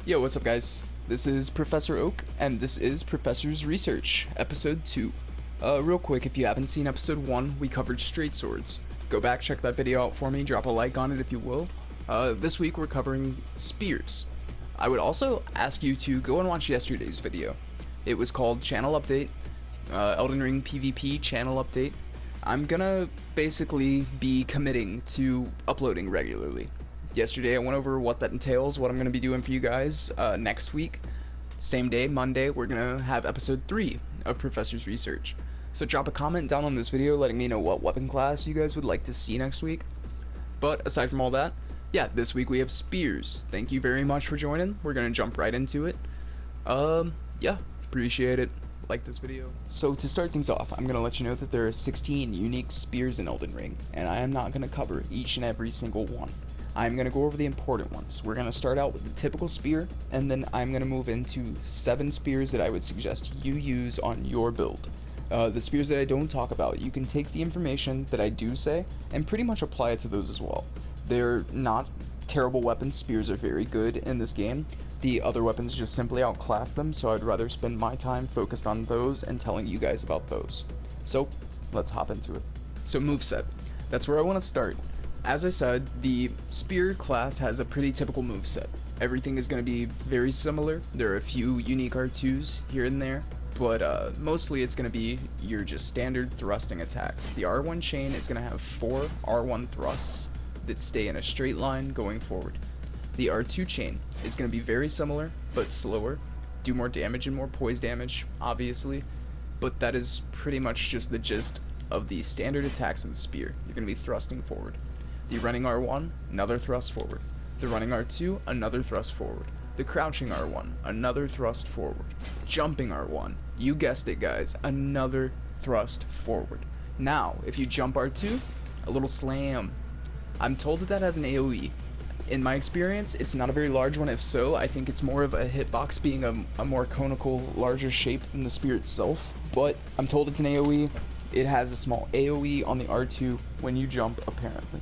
Yo, what's up guys? This is Professor Oak, and this is Professor's Research, Episode 2. Real quick, if you haven't seen Episode 1, we covered straight swords. Go back, check that video out for me, drop a like on it if you will. This week we're covering spears. I would also ask you to go and watch yesterday's video. It was called Channel Update, Eldenring PvP Channel Update. I'm gonna basically be committing to uploading regularly. Yesterday I went over what that entails, what I'm going to be doing for you guys. Next week, same day, Monday, we're going to have episode 3 of Professor's Research. So drop a comment down on this video letting me know what weapon class you guys would like to see next week. But aside from all that, yeah, this week we have spears. Thank you very much for joining. We're going to jump right into it. Yeah, appreciate it. Like this video. So to start things off, I'm going to let you know that there are 16 unique spears in Elden Ring, and I am not going to cover each and every single one. I'm going to go over the important ones. We're going to start out with the typical spear, and then I'm going to move into 7 spears that I would suggest you use on your build. The spears that I don't talk about, you can take the information that I do say and pretty much apply it to those as well. They're not terrible weapons. Spears are very good in this game. The other weapons just simply outclass them, so I'd rather spend my time focused on those and telling you guys about those. So, let's hop into it. So moveset, that's where I want to start. As I said, the spear class has a pretty typical moveset. Everything is going to be very similar. There are a few unique R2s here and there, but mostly it's going to be your just standard thrusting attacks. The R1 chain is going to have 4 R1 thrusts that stay in a straight line going forward. The R2 chain is going to be very similar, but slower, do more damage and more poise damage, obviously, but that is pretty much just the gist of the standard attacks of the spear. You're going to be thrusting forward. The running R1, another thrust forward. The running R2, another thrust forward. The crouching R1, another thrust forward. Jumping R1, you guessed it guys, another thrust forward. Now, if you jump R2, a little slam. I'm told that has an AoE. In my experience, it's not a very large one. If so, I think it's more of a hitbox being a more conical, larger shape than the spear itself. But I'm told it's an AoE. It has a small AoE on the R2 when you jump, apparently.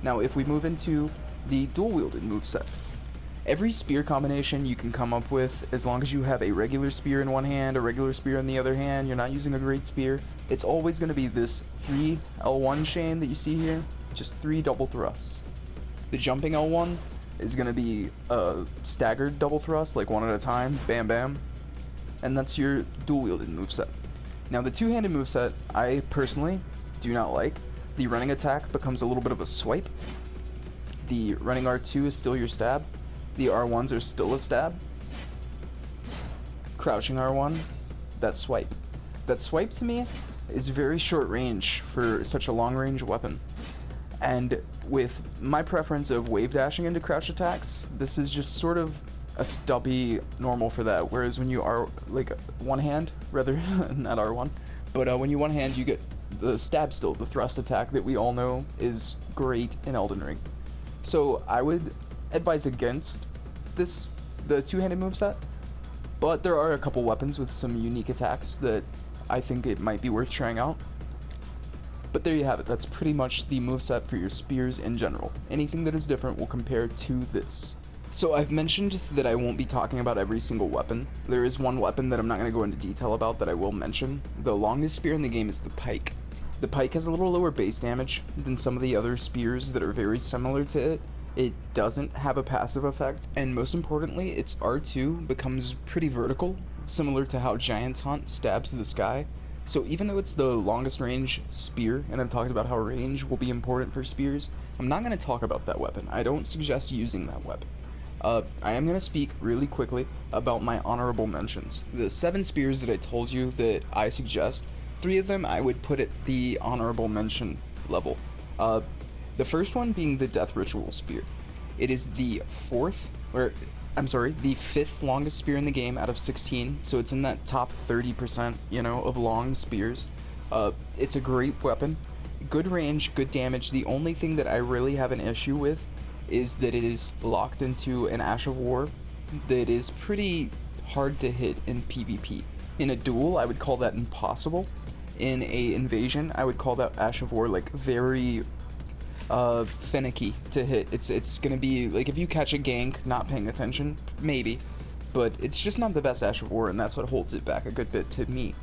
Now, if we move into the dual-wielded moveset, every spear combination you can come up with, as long as you have a regular spear in one hand, a regular spear in the other hand, you're not using a great spear, it's always going to be this 3 L1 chain that you see here, just 3 double thrusts. The jumping L1 is going to be a staggered double thrust, like one at a time, bam bam, and that's your dual-wielded moveset. Now, the two-handed moveset, I personally do not like. The running attack becomes a little bit of a swipe. The running R2 is still your stab. The R1s are still a stab. Crouching R1, that swipe. That swipe to me is very short range for such a long range weapon. And with my preference of wave dashing into crouch attacks, this is just sort of a stubby normal for that. Whereas when you are like one hand, rather not R1, but when you one hand, you get the stab still, the thrust attack that we all know is great in Elden Ring. So I would advise against the two-handed moveset, but there are a couple weapons with some unique attacks that I think it might be worth trying out. But there you have it, that's pretty much the moveset for your spears in general. Anything that is different will compare to this. So I've mentioned that I won't be talking about every single weapon. There is one weapon that I'm not going to go into detail about that I will mention. The longest spear in the game is the Pike. The Pike has a little lower base damage than some of the other spears that are very similar to it. It doesn't have a passive effect, and most importantly, its R2 becomes pretty vertical, similar to how Giant's Hunt stabs the sky. So even though it's the longest range spear, and I've talked about how range will be important for spears, I'm not going to talk about that weapon. I don't suggest using that weapon. I am going to speak really quickly about my honorable mentions. The 7 spears that I told you that I suggest, 3 of them I would put at the honorable mention level. The first one being the Death Ritual Spear. It is the 5th longest spear in the game out of 16, so it's in that top 30%, of long spears. It's a great weapon, good range, good damage. The only thing that I really have an issue with is that it is locked into an Ash of War that is pretty hard to hit in PvP. In a duel, I would call that impossible. In a invasion, I would call that Ash of War like very finicky to hit. It's gonna be like if you catch a gank not paying attention, maybe, but it's just not the best Ash of War, and that's what holds it back a good bit to me.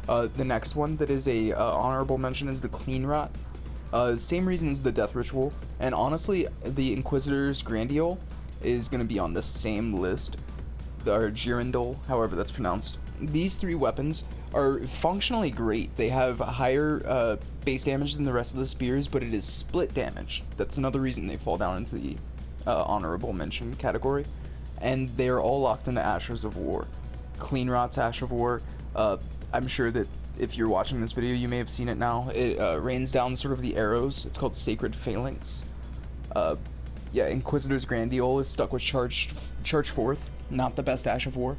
The next one that is a honorable mention is the Clean Rot. Same reason as the Death Ritual, and honestly, the Inquisitor's Grandiole is gonna be on the same list, or Girandole, however that's pronounced. These three weapons are functionally great. They have higher base damage than the rest of the spears, but it is split damage. That's another reason they fall down into the honorable mention category. And they're all locked into Ashes of War. Clean Rot's Ash of War, I'm sure that if you're watching this video, you may have seen it now. It rains down sort of the arrows. It's called Sacred Phalanx. Yeah, Inquisitor's Grandiole is stuck with Charge Forth. Not the best Ash of War.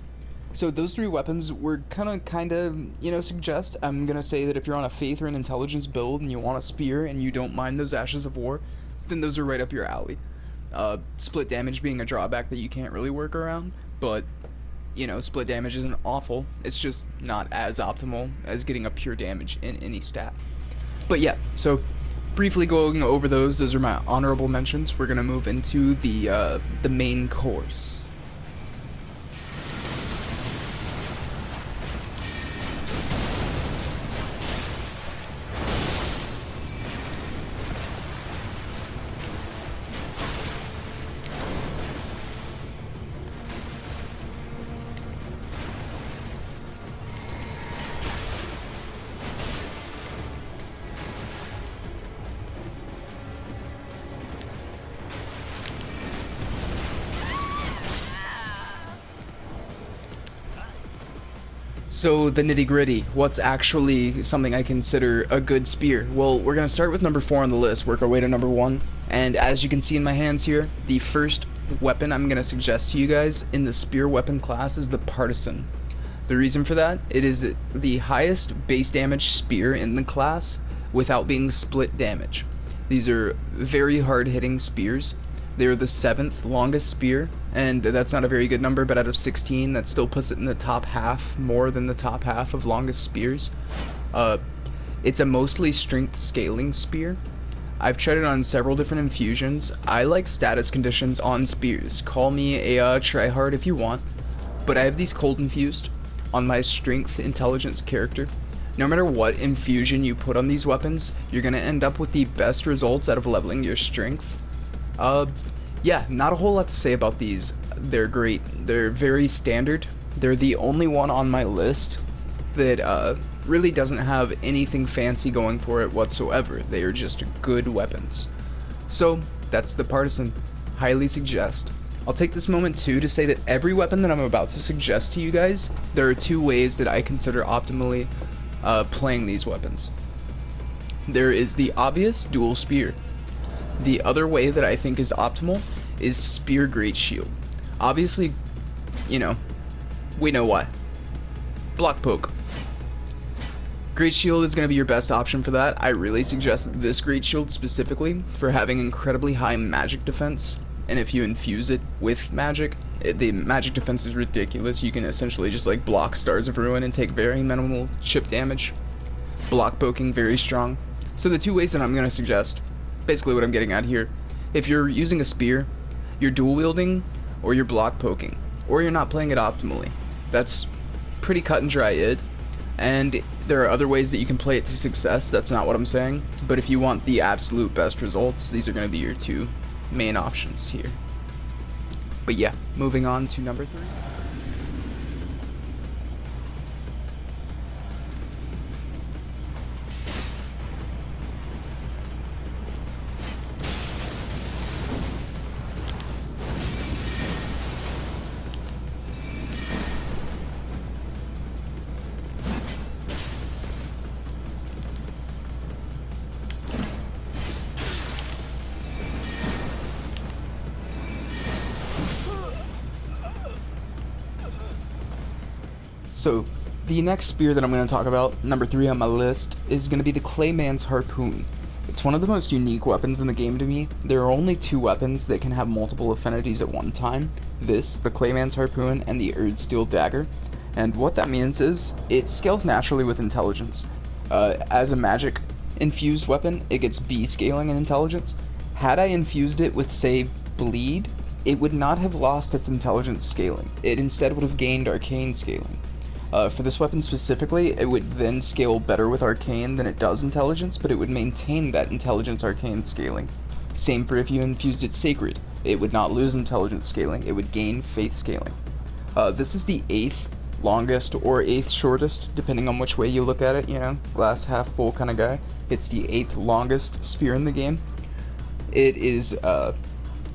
So those three weapons were kind of, you know, suggest. I'm gonna say that if you're on a Faith or an Intelligence build and you want a spear and you don't mind those Ashes of War, then those are right up your alley. Split damage being a drawback that you can't really work around, but, you know, split damage isn't awful. It's just not as optimal as getting a pure damage in any stat. But yeah, so briefly going over those are my honorable mentions. We're gonna move into the main course. So the nitty gritty, what's actually something I consider a good spear? Well, we're going to start with number 4 on the list, work our way to number 1, and as you can see in my hands here, the first weapon I'm going to suggest to you guys in the spear weapon class is the Partisan. The reason for that, it is the highest base damage spear in the class without being split damage. These are very hard hitting spears. They're the 7th longest spear, and that's not a very good number, but out of 16, that still puts it in the top half, more than the top half of longest spears. It's a mostly strength scaling spear. I've tried it on several different infusions. I like status conditions on spears. Call me a tryhard if you want, but I have these cold infused on my strength intelligence character. No matter what infusion you put on these weapons, you're going to end up with the best results out of leveling your strength. Yeah, not a whole lot to say about these. They're great. They're very standard. They're the only one on my list that really doesn't have anything fancy going for it whatsoever. They are just good weapons. So that's the Partisan. Highly suggest. I'll take this moment too to say that every weapon that I'm about to suggest to you guys, there are 2 ways that I consider optimally playing these weapons. There is the obvious dual spear. The other way that I think is optimal is Spear Great Shield. Obviously, you know, we know why. Block poke. Great Shield is going to be your best option for that. I really suggest this Great Shield specifically for having incredibly high magic defense. And if you infuse it with magic, the magic defense is ridiculous. You can essentially just like block Stars of Ruin and take very minimal chip damage. Block poking, very strong. So the 2 ways that I'm going to suggest, basically what I'm getting at here, if you're using a spear, you're dual wielding or you're block poking, or you're not playing it optimally. That's pretty cut and dry it. And there are other ways that you can play it to success. That's not what I'm saying, but if you want the absolute best results, these are going to be your 2 main options here. But yeah, moving on to number 3. So, the next spear that I'm going to talk about, number 3 on my list, is going to be the Clayman's Harpoon. It's one of the most unique weapons in the game to me. There are only 2 weapons that can have multiple affinities at one time. This, the Clayman's Harpoon, and the Erdsteel Dagger. And what that means is, it scales naturally with intelligence. As a magic infused weapon, it gets B scaling in intelligence. Had I infused it with, say, bleed, it would not have lost its intelligence scaling. It instead would have gained arcane scaling. For this weapon specifically, it would then scale better with arcane than it does intelligence, but it would maintain that intelligence arcane scaling. Same for if you infused it sacred. It would not lose intelligence scaling, it would gain faith scaling. This is the 8th longest or 8th shortest, depending on which way you look at it, you know, glass half full kind of guy. It's the 8th longest spear in the game. It is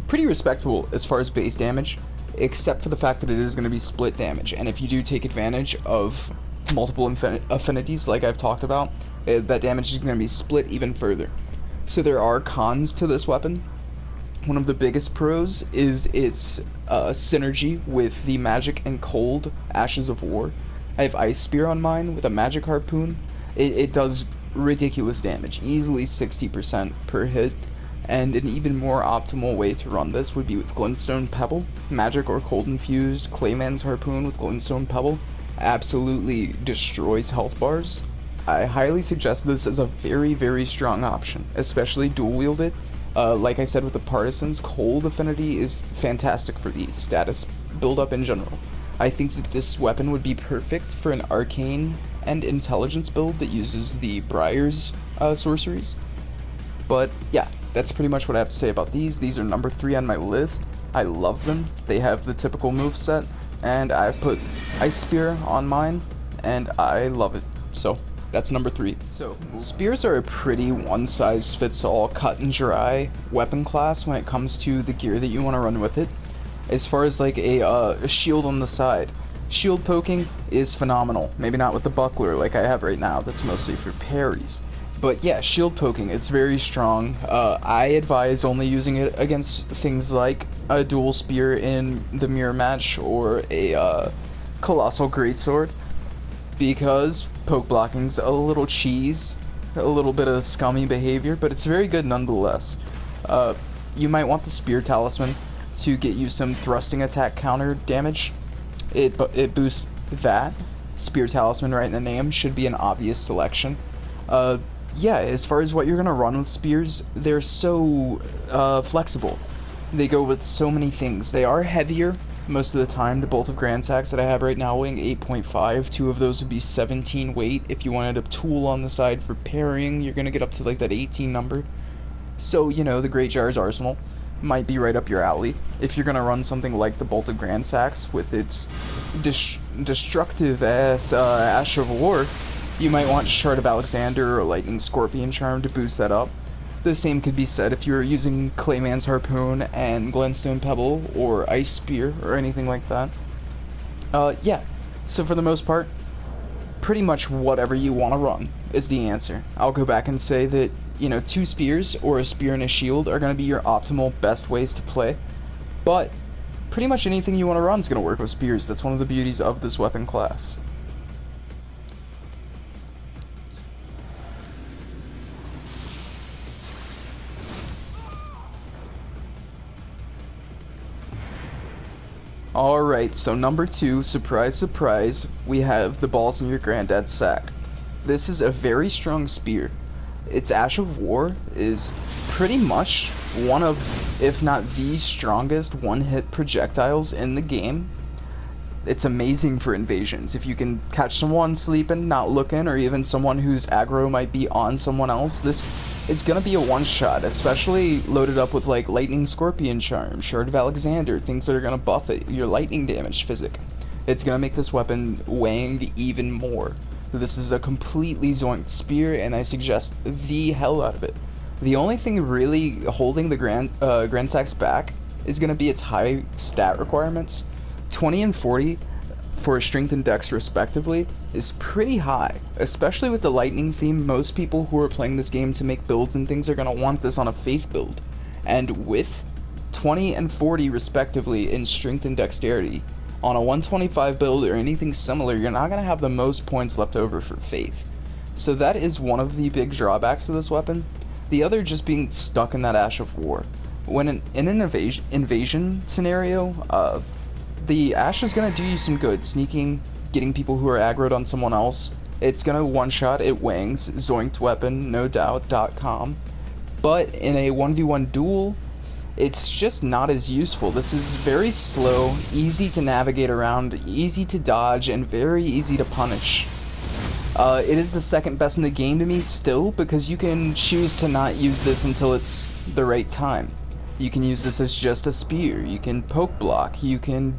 pretty respectable as far as base damage, except for the fact that it is going to be split damage, and if you do take advantage of multiple affinities like I've talked about, that damage is going to be split even further. So there are cons to this weapon. One of the biggest pros is its synergy with the magic and cold Ashes of War. I have Ice Spear on mine with a magic harpoon. It does ridiculous damage, easily 60% per hit, and an even more optimal way to run this would be with Glintstone Pebble. Magic or cold infused Clayman's Harpoon with Glintstone Pebble absolutely destroys health bars. I highly suggest this as a very, very strong option, especially dual wielded. Like I said with the Partisans, cold affinity is fantastic for the status build-up in general. I think that this weapon would be perfect for an arcane and intelligence build that uses the Briar's sorceries. But yeah, that's pretty much what I have to say about these. These are number 3 on my list. I love them. They have the typical moveset, and I've put Ice Spear on mine, and I love it. So that's number 3. So spears are a pretty one-size-fits-all, cut-and-dry weapon class when it comes to the gear that you want to run with it. As far as like a shield on the side, shield poking is phenomenal. Maybe not with the buckler like I have right now. That's mostly for parries. But yeah, shield poking, it's very strong. I advise only using it against things like a dual spear in the mirror match or a colossal greatsword, because poke blocking's a little cheese, a little bit of scummy behavior, but it's very good nonetheless. You might want the spear talisman to get you some thrusting attack counter damage. It boosts that. Spear talisman, right in the name, should be an obvious selection. Yeah, as far as what you're gonna run with spears, they're so flexible. They go with so many things. They are heavier most of the time. The Bolt of Grand Sacks that I have right now weighing 8.5. 2 of those would be 17 weight. If you wanted a tool on the side for parrying, you're gonna get up to like that 18 number. So, you know, the Great Jar's Arsenal might be right up your alley. If you're gonna run something like the Bolt of Grand Sacks with its destructive ass Ash of War, you might want Shard of Alexander or Lightning Scorpion Charm to boost that up. The same could be said if you're using Clayman's Harpoon and Glintstone Pebble or Ice Spear or anything like that. Yeah, so for the most part, pretty much whatever you want to run is the answer. I'll go back and say that, you know, 2 spears or a spear and a shield are going to be your optimal best ways to play, but pretty much anything you want to run is going to work with spears. That's one of the beauties of this weapon class. Alright, so number 2, surprise surprise, we have the balls in your granddad's sack. This is a very strong spear. Its Ash of War is pretty much one of, if not the strongest one-hit projectiles in the game. It's amazing for invasions. If you can catch someone sleeping, not looking, or even someone whose aggro might be on someone else, this is gonna be a one-shot, especially loaded up with like Lightning Scorpion Charm, Shard of Alexander, things that are gonna buff it, your lightning damage physic. It's gonna make this weapon weighing even more. This is a completely zoinked spear, and I suggest the hell out of it. The only thing really holding the Grand Sacks back is gonna be its high stat requirements. 20 and 40 for strength and dex respectively is pretty high, especially with the lightning theme. Most people who are playing this game to make builds and things are going to want this on a faith build, and with 20 and 40 respectively in strength and dexterity on a 125 build or anything similar, you're not going to have the most points left over for faith. So that is one of the big drawbacks of this weapon. The other just being stuck in that Ash of War. When in an invasion scenario, the Ash is going to do you some good, sneaking, getting people who are aggroed on someone else, It's gonna one-shot, it wings, zoinked weapon, no doubt.com. But in a 1v1 duel, it's just not as useful. This is very slow, easy to navigate around, easy to dodge, and very easy to punish. It is the second best in the game to me still, because you can choose to not use this until it's the right time. You can use this as just a spear, you can poke block, you can,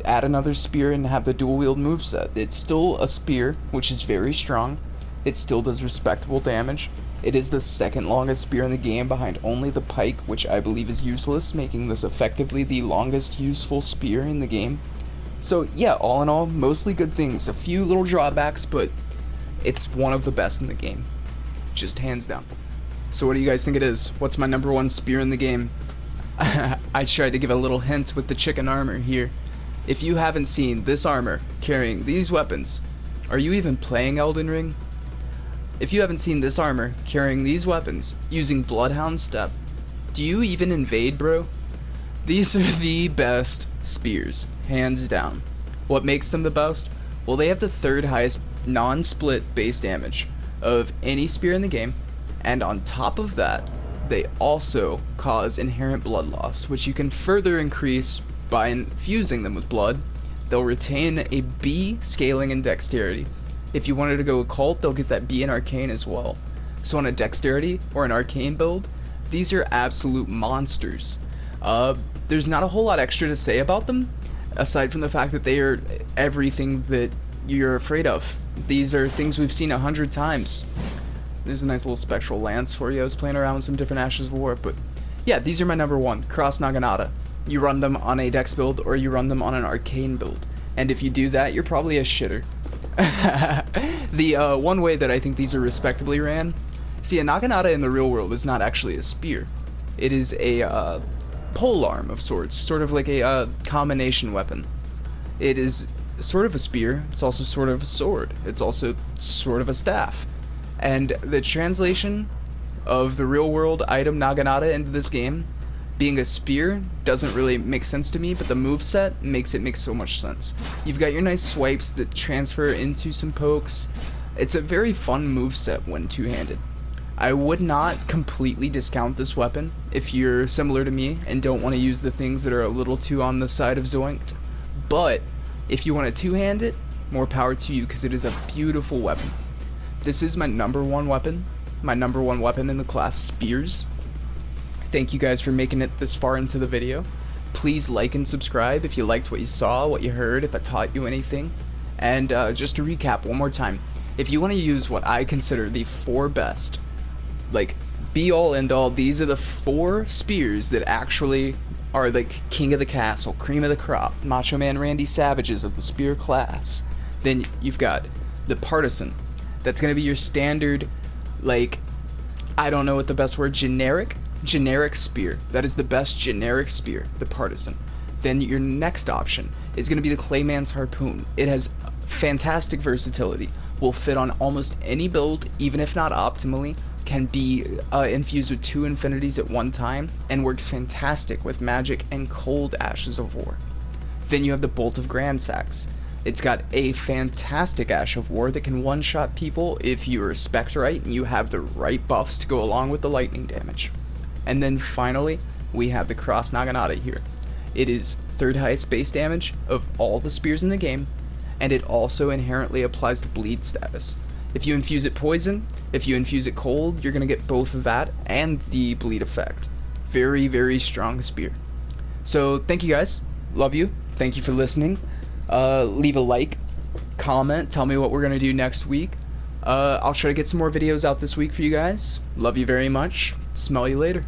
add another spear and have the dual wield moveset. It's still a spear, which is very strong. It still does respectable damage. It is the second longest spear in the game behind only the Pike, which I believe is useless, making this effectively the longest useful spear in the game. So yeah, all in all, mostly good things. A few little drawbacks, but it's one of the best in the game. Just hands down. So what do you guys think it is? What's my number one spear in the game? I tried to give a little hint with the chicken armor here. If you haven't seen this armor carrying these weapons, are you even playing Elden Ring? If you haven't seen this armor carrying these weapons using Bloodhound Step, do you even invade, bro? These are the best spears, hands down. What makes them the best? Well, they have the third highest non-split base damage of any spear in the game, and on top of that, they also cause inherent blood loss, which you can further increase by infusing them with blood. They'll retain a B scaling and dexterity. If you wanted to go occult, they'll get that B in arcane as well. So on a dexterity or an arcane build, these are absolute monsters. There's not a whole lot extra to say about them, aside from the fact that they are everything that you're afraid of. These are things we've seen 100 times. There's a nice little spectral lance for you. I was playing around with some different Ashes of War, but yeah, these are my number one. Cross Naganada. You run them on a dex build or you run them on an arcane build. And if you do that, you're probably a shitter. The one way that I think these are respectably ran, see, a Naganada in the real world is not actually a spear. It is a polearm of sorts, sort of like a combination weapon. It is sort of a spear, it's also sort of a sword, it's also sort of a staff. And the translation of the real world item Naganada into this game being a spear doesn't really make sense to me, but the moveset makes it make so much sense. You've got your nice swipes that transfer into some pokes. It's a very fun moveset when two-handed. I would not completely discount this weapon if you're similar to me and don't want to use the things that are a little too on the side of zoinked. But if you want to two-hand it, more power to you, because it is a beautiful weapon. This is my number one weapon in the class Spears. Thank you guys for making it this far into the video. Please like and subscribe if you liked what you saw, what you heard, if I taught you anything. And just to recap one more time, if you want to use what I consider the 4 best, like be all end all, these are the 4 spears that actually are like king of the castle, cream of the crop, Macho Man Randy Savages of the spear class. Then you've got the Partisan. That's going to be your standard, like, I don't know what the best word, generic spear. That is the best generic spear, the Partisan. Then your next option is going to be the Clayman's Harpoon. It has fantastic versatility, will fit on almost any build, even if not optimally, can be infused with 2 infinities at one time, and works fantastic with magic and cold Ashes of War. Then you have the Bolt of Grandsax. It's got a fantastic Ash of War that can one-shot people if you respect right and you have the right buffs to go along with the lightning damage. And then finally, we have the Cross Naganada here. It is 3rd highest base damage of all the spears in the game, and it also inherently applies the bleed status. If you infuse it poison, if you infuse it cold, you're going to get both of that and the bleed effect. Very, very strong spear. So thank you guys. Love you. Thank you for listening. Leave a like, comment, tell me what we're going to do next week. I'll try to get some more videos out this week for you guys. Love you very much. Smell you later.